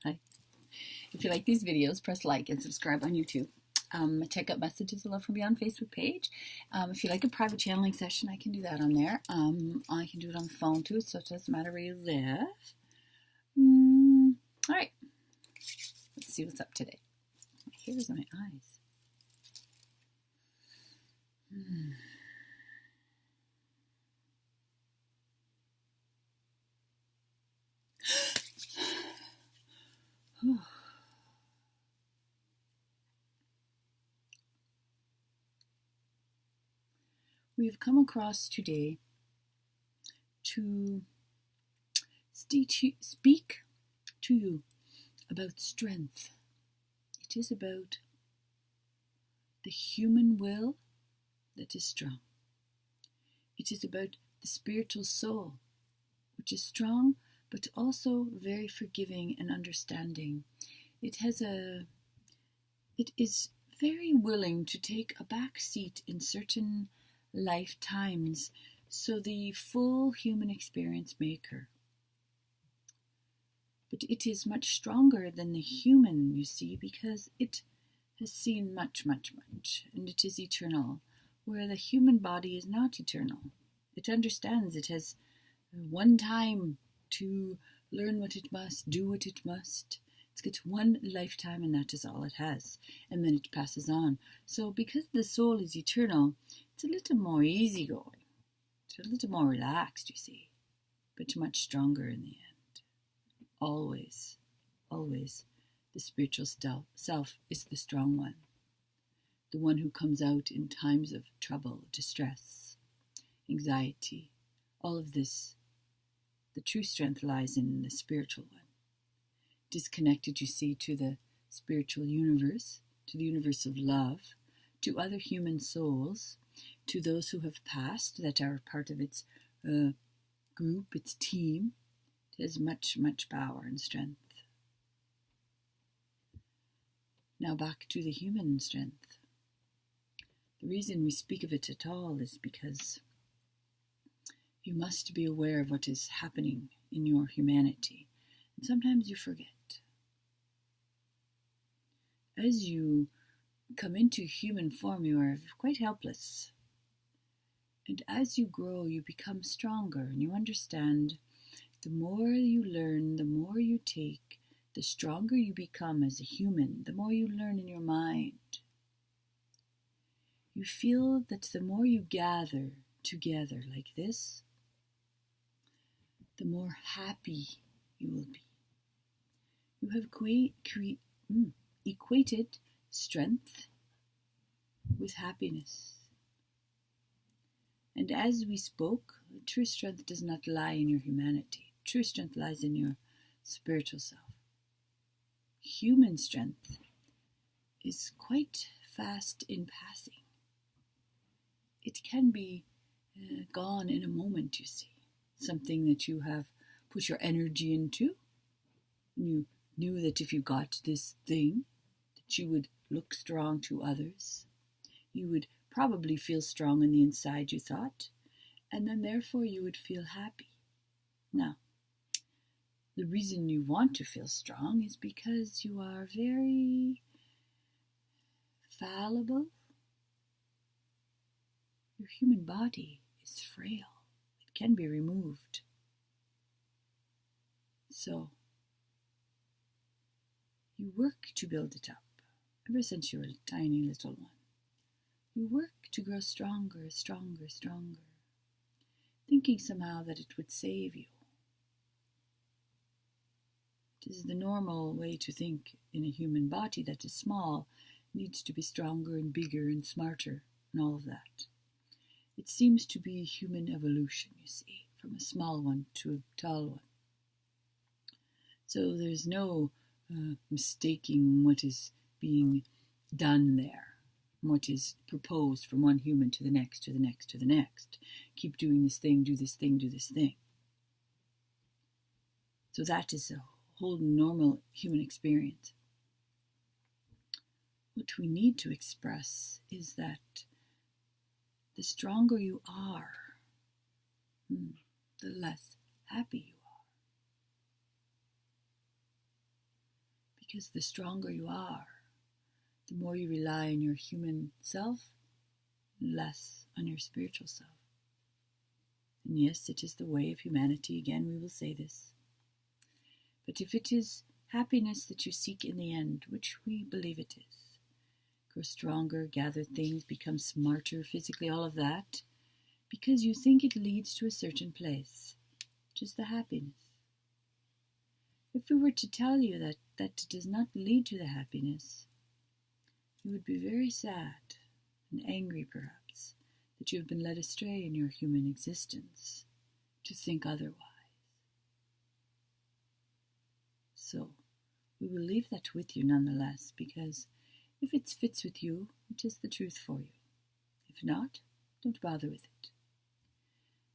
Hi. If you like these videos, press like and subscribe on YouTube. Check out Messages of Love from Beyond Facebook page. If you like a private channeling session, I can do that on there. I can do it on the phone too, so it doesn't matter where you live. All right. Let's see what's up today. My hair's in my eyes. We've come across today to speak to you about strength. It is about the human will that is strong. It is about the spiritual soul, which is strong, but also very forgiving and understanding. It is very willing to take a back seat in certain lifetimes so the full human experience may occur. But it is much stronger than the human, you see, because it has seen much, and it is eternal, where the human body is not eternal. It understands it has one time to learn what it must, do what it must. It's got one lifetime and that is all it has. And then it passes on. So because the soul is eternal, it's a little more easygoing. It's a little more relaxed, you see, but much stronger in the end. Always, the spiritual self is the strong one. The one who comes out in times of trouble, distress, anxiety, all of this. The true strength lies in the spiritual one. Disconnected, you see, to the spiritual universe, to the universe of love, to other human souls, to those who have passed that are part of its group, its team. It has much power and strength. Now back to the human strength. The reason we speak of it at all is because you must be aware of what is happening in your humanity. And sometimes you forget. As you come into human form, you are quite helpless. And as you grow, you become stronger and you understand. The more you learn, the more you take, the stronger you become as a human, the more you learn in your mind. You feel that the more you gather together like this, the more happy you will be. You have equated strength with happiness. And as we spoke, true strength does not lie in your humanity. True strength lies in your spiritual self. Human strength is quite fast in passing. It can be gone in a moment, you see. Something that you have put your energy into. You knew that if you got this thing, that you would look strong to others. You would probably feel strong on the inside, you thought, and then therefore you would feel happy. Now, the reason you want to feel strong is because you are very fallible. Your human body is frail. It can be removed. So, you work to build it up ever since you were a tiny little one. You work to grow stronger, thinking somehow that it would save you. It is the normal way to think in a human body that is small, needs to be stronger and bigger and smarter and all of that. It seems to be human evolution, you see, from a small one to a tall one. So there's no mistaking what is being done there, what is proposed from one human to the next, to the next, to the next. Keep doing this thing, do this thing, do this thing. So that is a whole normal human experience. What we need to express is that the stronger you are, the less happy you are. Because the stronger you are, the more you rely on your human self, less on your spiritual self. And yes, it is the way of humanity. Again, we will say this. But if it is happiness that you seek in the end, which we believe it is, grow stronger, gather things, become smarter physically, all of that, because you think it leads to a certain place, which is the happiness. If we were to tell you that it does not lead to the happiness, you would be very sad and angry, perhaps, that you have been led astray in your human existence to think otherwise. So, we will leave that with you nonetheless, because if it fits with you, it is the truth for you. If not, don't bother with it.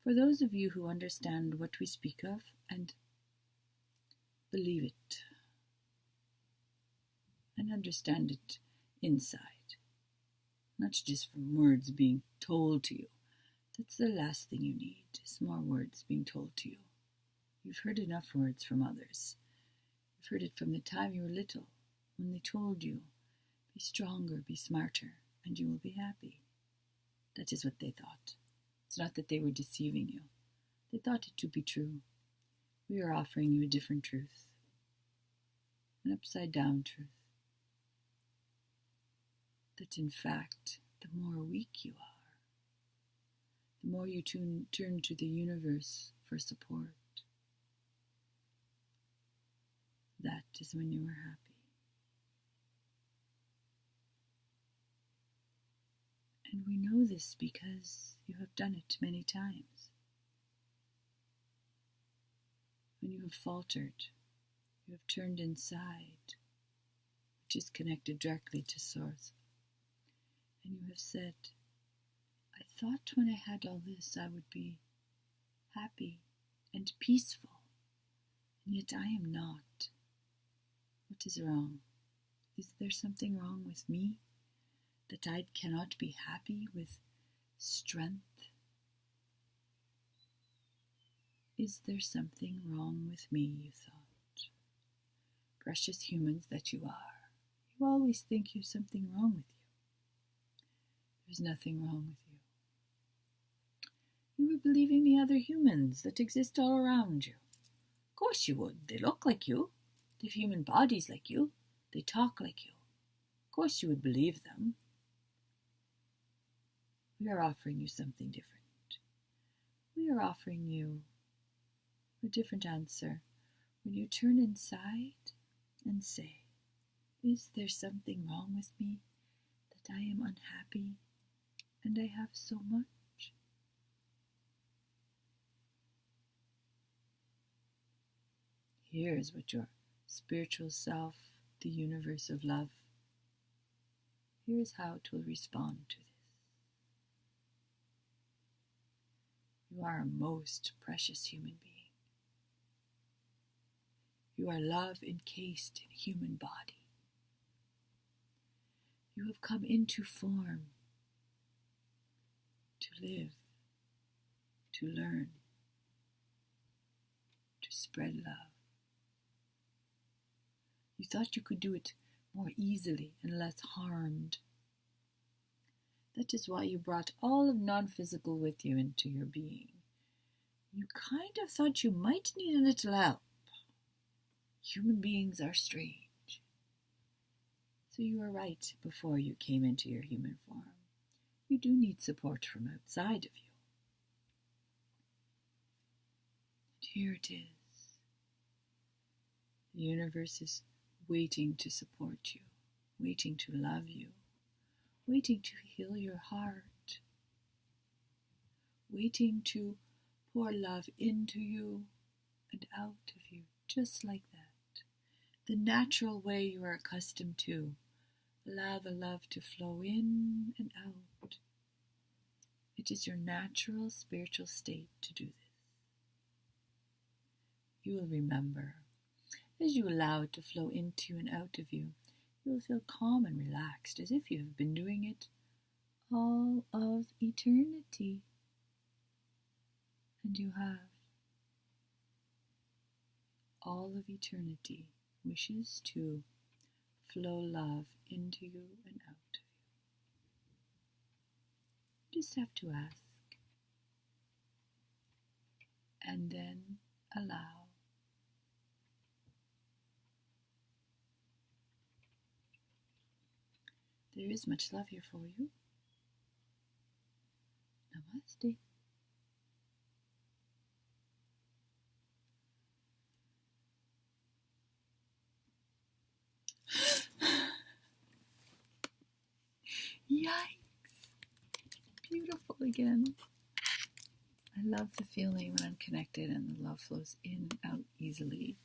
For those of you who understand what we speak of and believe it and understand it inside, not just from words being told to you. That's the last thing you need, is more words being told to you. You've heard enough words from others. You've heard it from the time you were little, when they told you, be stronger, be smarter, and you will be happy. That is what they thought. It's not that they were deceiving you. They thought it to be true. We are offering you a different truth, an upside-down truth. That in fact, the more weak you are, the more you turn to the universe for support, that is when you are happy. And we know this because you have done it many times. When you have faltered, you have turned inside, which is connected directly to Source. And you have said, I thought when I had all this I would be happy and peaceful, and yet I am not. What is wrong? Is there something wrong with me, that I cannot be happy with strength? Is there something wrong with me, you thought? Precious humans that you are, you always think you have something wrong with you. There's nothing wrong with you. You were believing the other humans that exist all around you. Of course you would. They look like you. They have human bodies like you. They talk like you. Of course you would believe them. We are offering you something different. We are offering you a different answer when you turn inside and say, is there something wrong with me, that I am unhappy and I have so much? Here is what your spiritual self, the universe of love, here is how it will respond to this. You are a most precious human being. You are love encased in a human body. You have come into form to live, to learn, to spread love. You thought you could do it more easily and less harmed. That is why you brought all of non-physical with you into your being. You kind of thought you might need a little help. Human beings are strange. So you were right before you came into your human form. You do need support from outside of you. And here it is. The universe is waiting to support you, waiting to love you, waiting to heal your heart, waiting to pour love into you and out of you, just like that. The natural way you are accustomed to. Allow the love to flow in and out. It is your natural spiritual state to do this. You will remember, as you allow it to flow into and out of you, you will feel calm and relaxed, as if you have been doing it all of eternity. And you have. All of eternity wishes to flow love into you and out of you. You just have to ask. And then allow. There is much love here for you. Namaste. Yikes! Beautiful again. I love the feeling when I'm connected and the love flows in and out easily.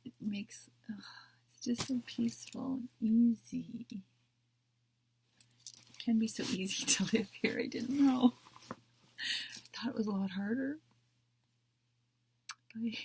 It makes, it's just so peaceful and easy. It can be so easy to live here. I didn't know. I thought it was a lot harder. Bye.